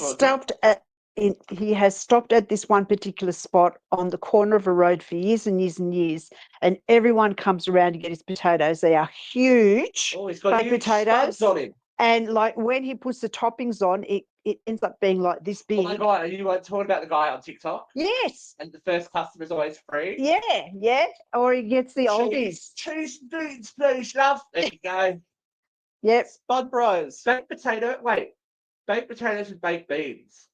has stopped at this one particular spot on the corner of a road for years and years and years, and everyone comes around to get his potatoes. They are huge, Oh, he's got baked huge potatoes, spuds on him. and like when he puts the toppings on, it ends up being like this Oh big. my God, you were talking about the guy on TikTok? Yes, And the first customer is always free? yeah, or he gets the oldies. Cheese and beans, please, love. There you go. Yep, Spud Bros. Baked potato, wait. Baked potatoes and baked beans.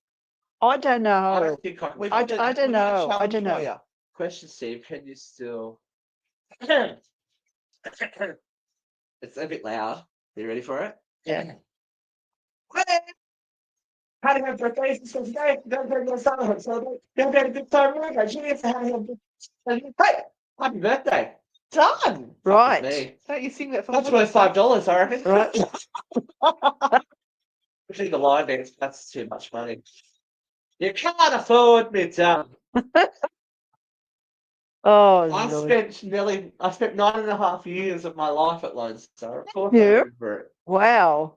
I don't know. I don't think I can. We've I got a- don't we've got a know. I challenge don't for know. you. Question, Steve, can you still... It's a bit loud. Are you ready for it? Yeah. How do you have birthdays and stuff today? Don't go to summer, so don't get a good time. Hey, happy birthday. Done. Fuck with Right. me. Don't you sing that for That's me? worth $5, I reckon. Right. Actually, the line dance, that's too much money. You can't afford me, Tom. Oh, I Lord. spent 9.5 years of my life at Lone Star. Of course, Yeah. I remember it. Wow.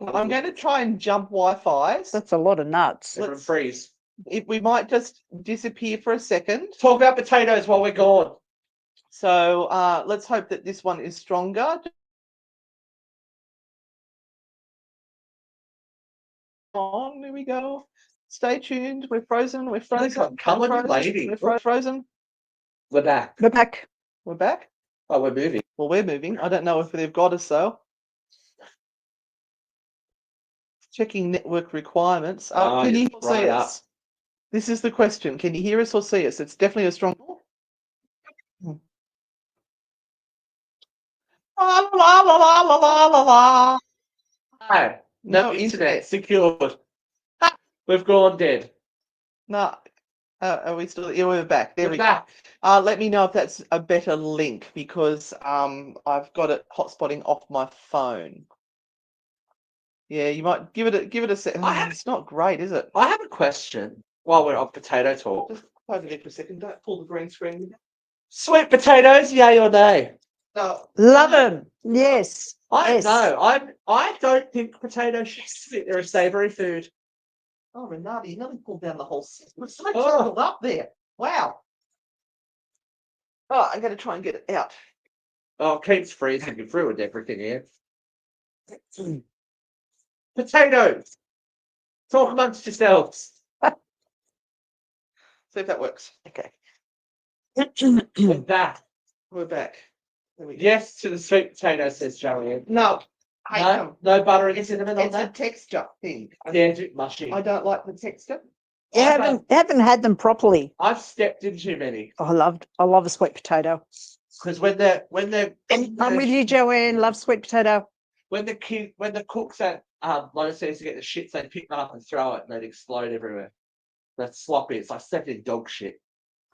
I'm going to try and jump Wi-Fi's. That's a lot of nuts. Everyone freeze. If we might just disappear for a second. Talk about potatoes while we're gone. So let's hope that this one is stronger. On, there we go. Stay tuned. We're frozen. We're frozen. Come on, you We're lady. We're frozen. We're back. We're back. We're back. Oh, we're moving. Well, we're moving. I don't know if they've got us though. Checking network requirements. Oh, Can you you're see right us? This is the question. Can you hear us or see us? It's definitely a strong. La la la la la la la la. No, No internet internet. secured. We've gone dead. No. Are we still? Yeah, we're back. There We're we back. go. Let me know if that's a better link because I've got it hotspotting off my phone. Yeah, you might give it a second. It's not great, is it? I have a question while we're on potato talk. Just over there for a second. Don't pull the green screen. Sweet potatoes, yay or nay? No. Love them. Yes. I Yes. know. I don't think potatoes should sit. They're a savoury food. Oh, Renata, you nearly pulled down the whole set. We're so Oh. tangled up there. Wow. Oh, I'm going to try and get it out. Oh, keeps freezing and ruined everything here. Potatoes. Talk amongst yourselves. See if that works. Okay. We're back. We're back. There we go. Yes to the sweet potato, says Joanne. No. I No, don't. no butter and cinnamon on It's a that. texture thing. Yeah, it's a bit mushy. I don't like the texture. You haven't had them properly. I've stepped in too many I love a sweet potato. because when they're I'm with you, Joanne. Love sweet potato. when the cooks at Lone Star used to get the shits, they'd pick them up and throw it and they'd explode everywhere. That's sloppy. It's like stepping in dog shit.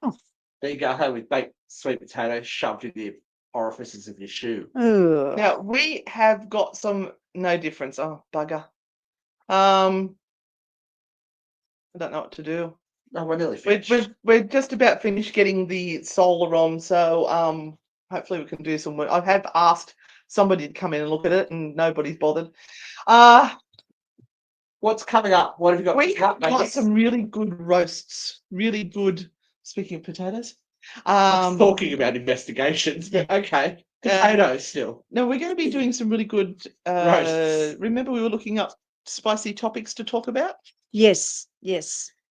Oh. Then you go home with baked sweet potatoes shoved in the orifices of your shoe. Ugh. Now we have got some no difference. Oh bugger. I don't know what to do. No, we're nearly finished. We're just about finished getting the solar on, so hopefully we can do some work. I have asked somebody to come in and look at it, and nobody's bothered. What's coming up? What have you got? We have got Magic? some really good roasts. Really good. Speaking of potatoes, Talking about investigations, but okay. Potatoes still. no, we're going to be doing some really good. Roasts. Remember, we were looking up spicy topics to talk about. Yes.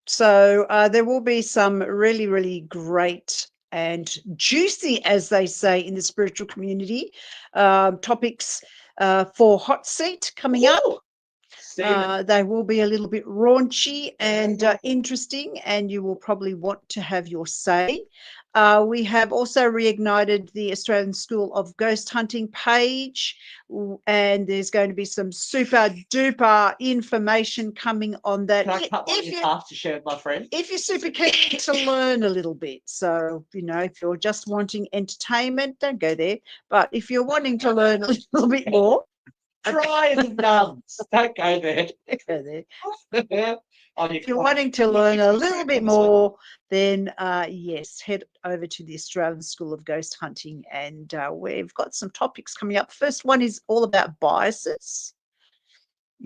So there will be some really, really great and juicy, as they say in the spiritual community, topics for Hot Seat coming up. Ooh, Steven. They will be a little bit raunchy and interesting, and you will probably want to have your say. We have also reignited the Australian School of Ghost Hunting page, and there's going to be some super duper information coming on that. Can I cut one in half to share with my friend? If you're super keen to learn a little bit, so if you're just wanting entertainment, don't go there. But if you're wanting to learn a little bit more, Try the nuns. Don't go there. go there. Oh, If you're wanting to learn a little bit more, then yes, head over to the Australian School of Ghost Hunting, and we've got some topics coming up. First one is all about biases.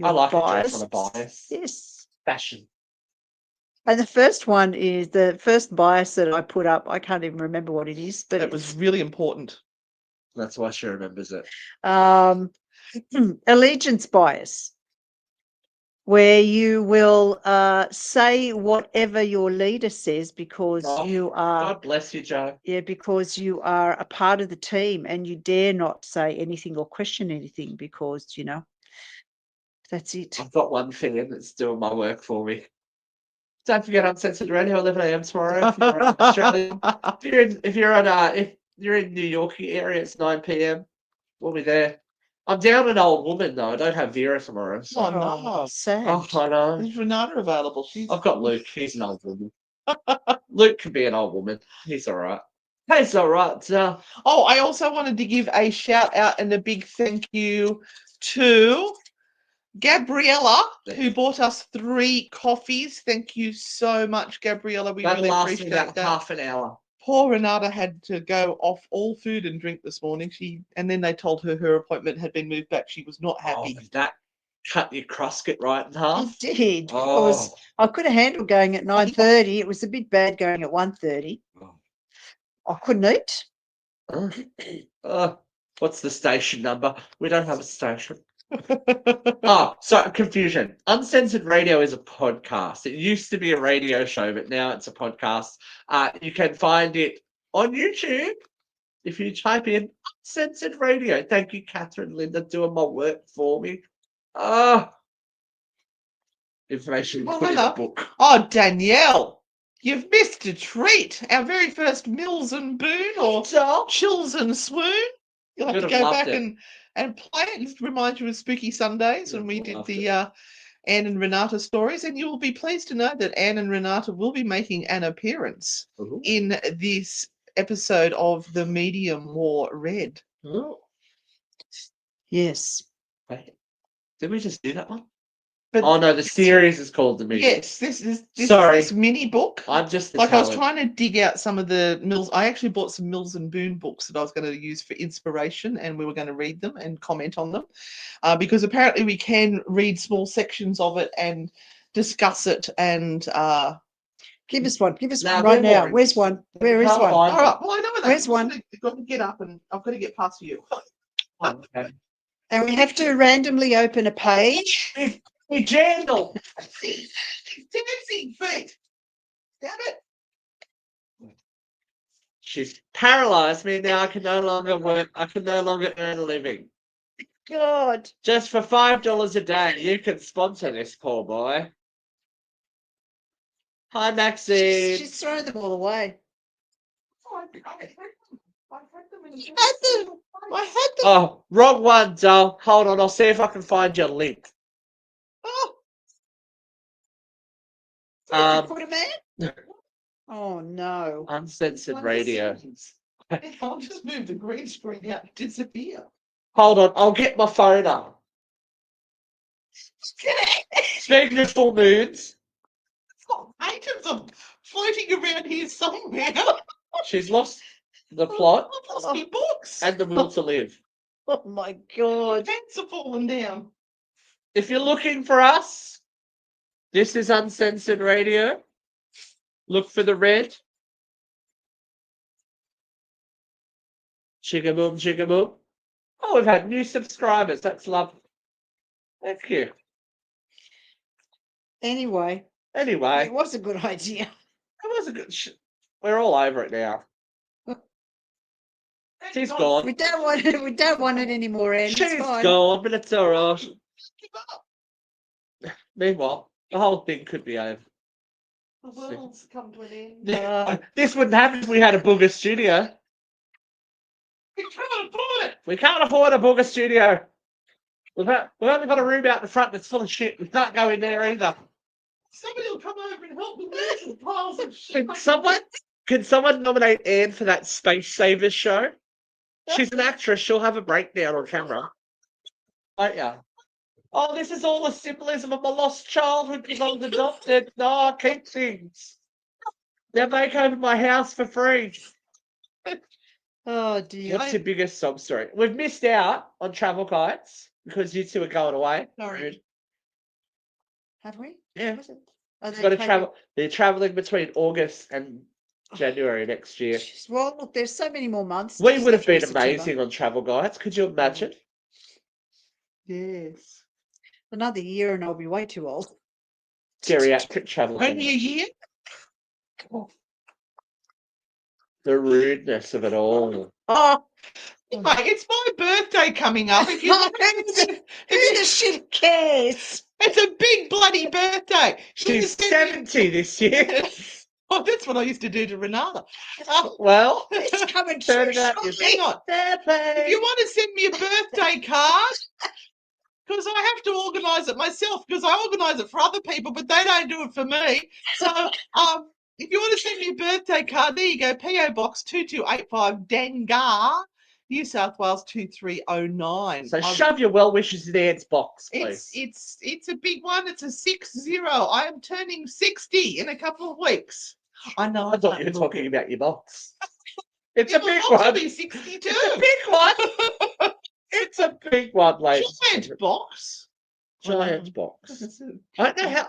I like a bias. dress on a bias. Yes. Fashion. And the first one is the first bias that I put up. I can't even remember what it is, but It was really important. That's why she remembers it. Allegiance bias, where you will say whatever your leader says because you are. God bless you, Joe. Yeah, because you are a part of the team and you dare not say anything or question anything because that's it. I've got one thing that's doing my work for me. Don't forget Uncensored Radio, 11 a.m. tomorrow. If you're in Australia. if you're in New York area, it's 9 p.m. We'll be there. I'm down an old woman though. I don't have Vera tomorrow. So. Oh no. Sad. Oh, I know. Is Renata available? I've got Luke. He's an old woman. Luke can be an old woman. He's all right. He's all right. Oh, I also wanted to give a shout out and a big thank you to Gabriella, who bought us 3 coffees. Thank you so much, Gabriella. We that really lasted appreciate about that. half an hour. Poor Renata had to go off all food and drink this morning. And then they told her appointment had been moved back. She was not happy. Oh, that cut your crusket right in half. It did. Because I could have handled going at 9:30. It was a bit bad going at 1:30. I couldn't eat. What's the station number? We don't have a station. Sorry, confusion. Uncensored Radio is a podcast. It used to be a radio show, but now it's a podcast. You can find it on YouTube if you type in Uncensored Radio. Thank you, Catherine Linda, doing my work for me. Information put in the book. Oh, Danielle, you've missed a treat. Our very first Mills and Boon or Chills and Swoon. You'll have to go back and play it. It reminds you of Spooky Sundays when we did the Anne and Renata stories. And you will be pleased to know that Anne and Renata will be making an appearance in this episode of The Medium Wore Red. Oh. Yes. Wait, did we just do that one? But oh no, the series is called The Medium. Yes, this mini book. I'm just I was trying to dig out some of the Mills. I actually bought some Mills and Boon books that I was going to use for inspiration, and we were going to read them and comment on them, because apparently we can read small sections of it and discuss it. And give us one. Give us one right now. Where's one? Where is one? All right. Well, I know that. Where's one? I've got to get up and I've got to get past you. Okay. And we have to randomly open a page. Hey, Jandal. Dancing feet. Damn it. She's paralyzed me now. I can no longer work. I can no longer earn a living. God. Just for $5 a day, you can sponsor this poor boy. Hi, Maxine. She's thrown them all away. I had them. Oh, wrong one, Dal. Hold on. I'll see if I can find your link. Put him in? Oh no. Uncensored Radio. I'll just move the green screen out and disappear. Hold on. I'll get my phone up. Speaking of full moons. Items are floating around here somewhere. She's lost the plot. I've lost my books. And the will to live. Oh my God. Pens are falling down. If you're looking for us, this is Uncensored Radio. Look for the red. Chicka boom, chicka boom. Oh, we've had new subscribers. That's lovely. Thank you. Anyway. Anyway. It was a good idea. It was a good we're all over it now. She's gone. We don't want it anymore, Anne. She's gone, but it's all right. Give up. Meanwhile, the whole thing could be over. The world's come to an end. This wouldn't happen if we had a booger studio. We can't afford it. We can't afford a booger studio. We've only got a room out the front that's full of shit. We can't go in there either. Somebody will come over and help me move the piles of shit. Can someone nominate Anne for that Space Savers show? She's an actress. She'll have a breakdown on camera. Won't ya? Oh, this is all a symbolism of my lost childhood because I was adopted. No, I keep things. They'll make over my house for free. Oh dear. What's your biggest sob story? We've missed out on travel guides because you two are going away. Sorry. Have we? Yeah. Was it? Are You've they got to taking- travel. They're traveling between August and January next year. Jeez, well, look, there's so many more months. We Just would have February, been September. amazing on travel guides. Could you imagine? Yes. Another year and I'll be way too old. Geriatric travel. Only a year? The rudeness of it all. Oh, Mate, it's my birthday coming up. If you who the shit cares? it's a big bloody birthday. She's 70 this year. Oh, that's what I used to do to Renata. Oh, Well, It's coming turn true. it out. shortly. hang on. If you want to send me a birthday card, because I have to organise it myself, because I organise it for other people, but they don't do it for me. So, if you want to send me a birthday card, there you go. PO Box 2285 Dangar, New South Wales 2309. So shove your well wishes in Anne's box, please. It's a big one. It's a 60. I am turning 60 in a couple of weeks. I know. I thought you were talking about your box. It's Yeah, a big my box will one. be 62. It's a big one. It's a big one, ladies. Giant box. Giant box. I don't know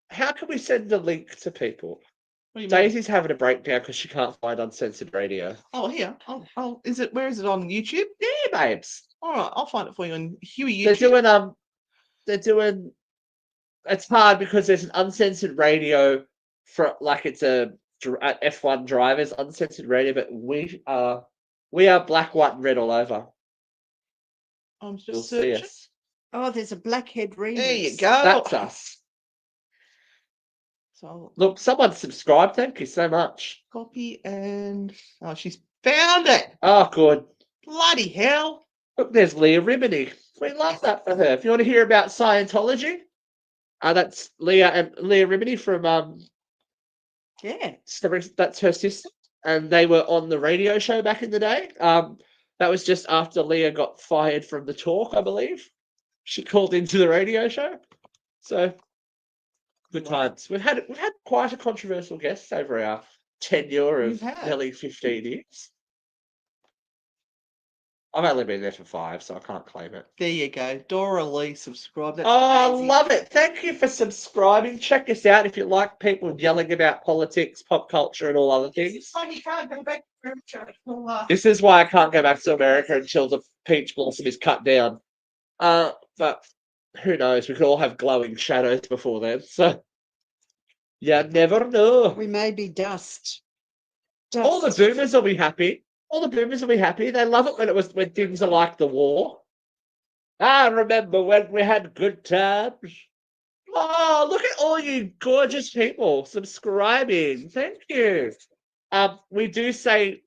how can we send a link to people? What do you mean? Daisy's having a breakdown because she can't find uncensored radio. Oh, here. Oh, is it? Where is it on YouTube? Yeah, babes. All right, I'll find it for you on Huey They're YouTube. doing it's hard because there's an uncensored radio for like it's a F1 drivers uncensored radio, but we are black, white, and red all over. I'm just You'll see searching. us. Oh, there's a blackhead remix. There you go. That's us. So I'll Look, someone subscribed. Thank you so much. copy and she's found it. Oh, good. Bloody hell! Look, there's Leah Rimini. We love that for her. If you want to hear about Scientology, that's Leah Rimini from Yeah. that's her sister, and they were on the radio show back in the day. That was just after Leah got fired from the talk, I believe. She called into the radio show. So good times. We've had quite a controversial guest over our tenure of You've had. nearly 15 years. I've only been there for 5, so I can't claim it. There you go. Dora Lee subscribed. That's Oh, I amazing. love it. Thank you for subscribing. Check us out if you like people yelling about politics, pop culture, and all other things. Oh, you can't go back to America. This is why I can't go back to America until the peach blossom is cut down. But who knows? We could all have glowing shadows before then. So you never know. We may be dust. All the boomers will be happy. They love it when things are like the war. I remember when we had good times. Oh, look at all you gorgeous people subscribing. Thank you. We do say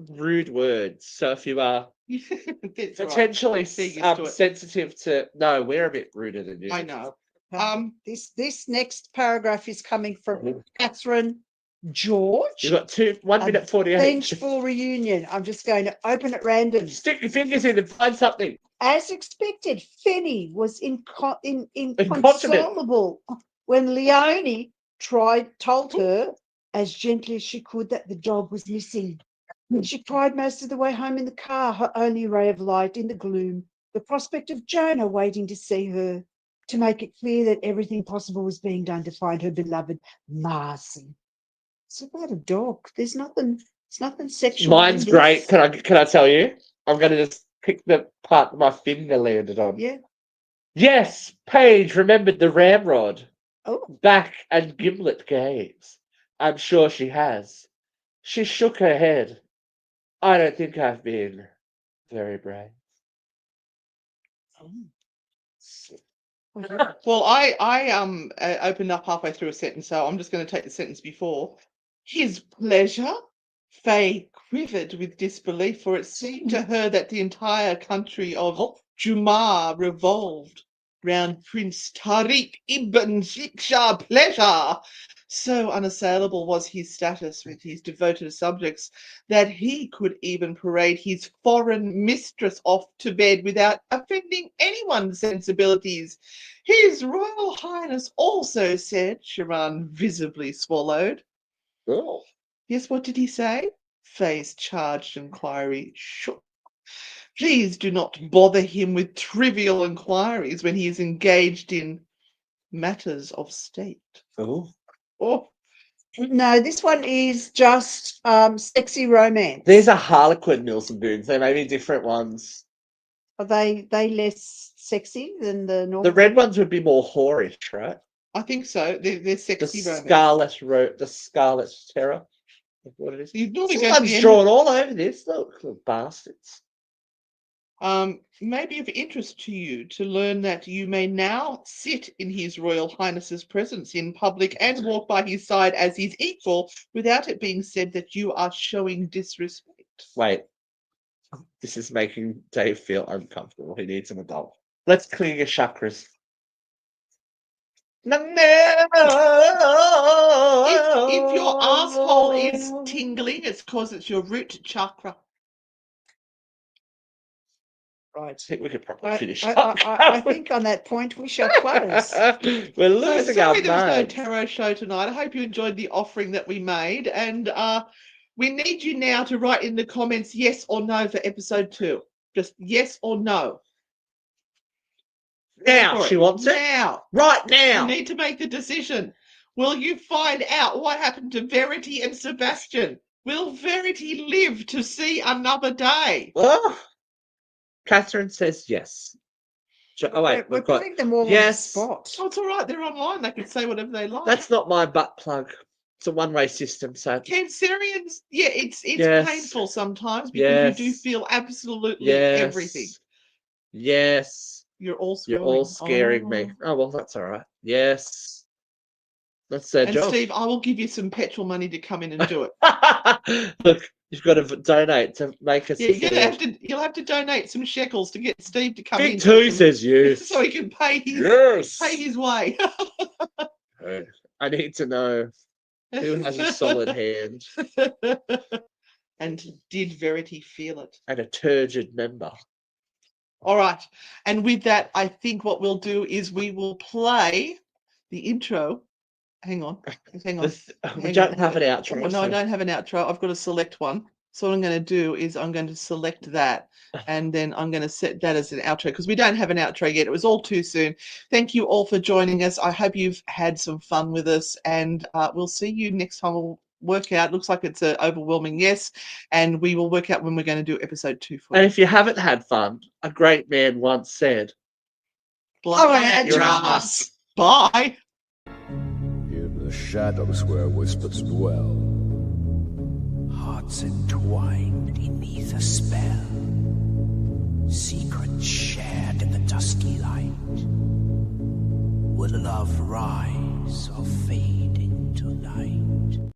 rude words, so if you are That's right. potentially Get used to it. sensitive to, no, we're a bit ruder than you. I know. This next paragraph is coming from Catherine George. You've got 1 minute 48. Vengeful reunion. I'm just going to open at random. Stick your fingers in and find something. As expected, Fenny was Incontinent. inconsolable when Leonie told her as gently as she could that the dog was missing. She cried most of the way home in the car, her only ray of light in the gloom, the prospect of Jonah waiting to see her, to make it clear that everything possible was being done to find her beloved Marcy. It's about a dog. There's nothing sexual. Mine's in great. this. Can I tell you? I'm going to just pick the part that my finger landed on. Yeah. Yes, Paige remembered the ramrod. Oh. Back and Gimlet gaze. I'm sure she has. She shook her head. I don't think I've been very brave. Well, I opened up halfway through a sentence, so I'm just going to take the sentence before. His pleasure? Faye quivered with disbelief, for it seemed to her that the entire country of Jumar revolved round Prince Tariq ibn Shiksha pleasure. So unassailable was his status with his devoted subjects that he could even parade his foreign mistress off to bed without offending anyone's sensibilities. His Royal Highness also said, Sharan visibly swallowed. Oh. Yes, what did he say? Faye's charged inquiry shook. Please do not bother him with trivial inquiries when he is engaged in matters of state. Oh. Oh, No, this one is just sexy romance. These are Harlequin Mills and Boons. They may be different ones. Are they less sexy than the normal? The red ones would be more whorish, right? I think so. They're The sexy romance. the Scarlet Terror. That's what it is. You normally go to Someone's the end. drawn all over this. Look, little bastards. May be of interest to you to learn that you may now sit in His Royal Highness's presence in public and walk by his side as his equal without it being said that you are showing disrespect. Wait. This is making Dave feel uncomfortable. He needs an adult. Let's clear your chakras. If your asshole is tingling, it's because it's your root chakra. Right, I think we could probably finish I up. think on that point we shall close. We're So losing our sorry there was no minds. tarot show tonight. I hope you enjoyed the offering that we made. And we need you now to write in the comments yes or no for episode 2. Just yes or no. Now For she wants it. Now. Right You now. need to make the decision. Will you find out what happened to Verity and Sebastian? Will Verity live to see another day? Oh. Catherine says yes. Oh wait, We're we've got putting them all yes. on the spot. Oh, it's all right. They're online. They can say whatever they like. That's not my butt plug. It's a one-way system, so Cancerians, yeah, it's Yes. painful sometimes because you do Yes. feel absolutely yes. everything. Yes. You're all You're all scaring. scaring me. Oh well, that's all right. Yes. That's their And job. Steve, I will give you some petrol money to come in and do it. Look, you've got to donate to make us. Yeah, you'll have to donate some shekels to get Steve to come in. Big Two says yes. So he can pay Yes. his way. I need to know who has a solid hand And did Verity feel it? and a turgid member. All right. And with that, I think what we'll do is we will play the intro. Hang on. We don't have an outro. No, I don't have an outro. I've got to select one. So what I'm going to do is I'm going to select that, and then I'm going to set that as an outro because we don't have an outro yet. It was all too soon. Thank you all for joining us. I hope you've had some fun with us, and we'll see you next time. We'll work out. Looks like it's an overwhelming yes, and we will work out when we're going to do episode 2 for And you. if you haven't had fun, a great man once said, Oh, and Blow your ass. Bye. In the shadows where whispers dwell, Hearts entwined beneath a spell, secrets shared in the dusky light. Will love rise or fade into night?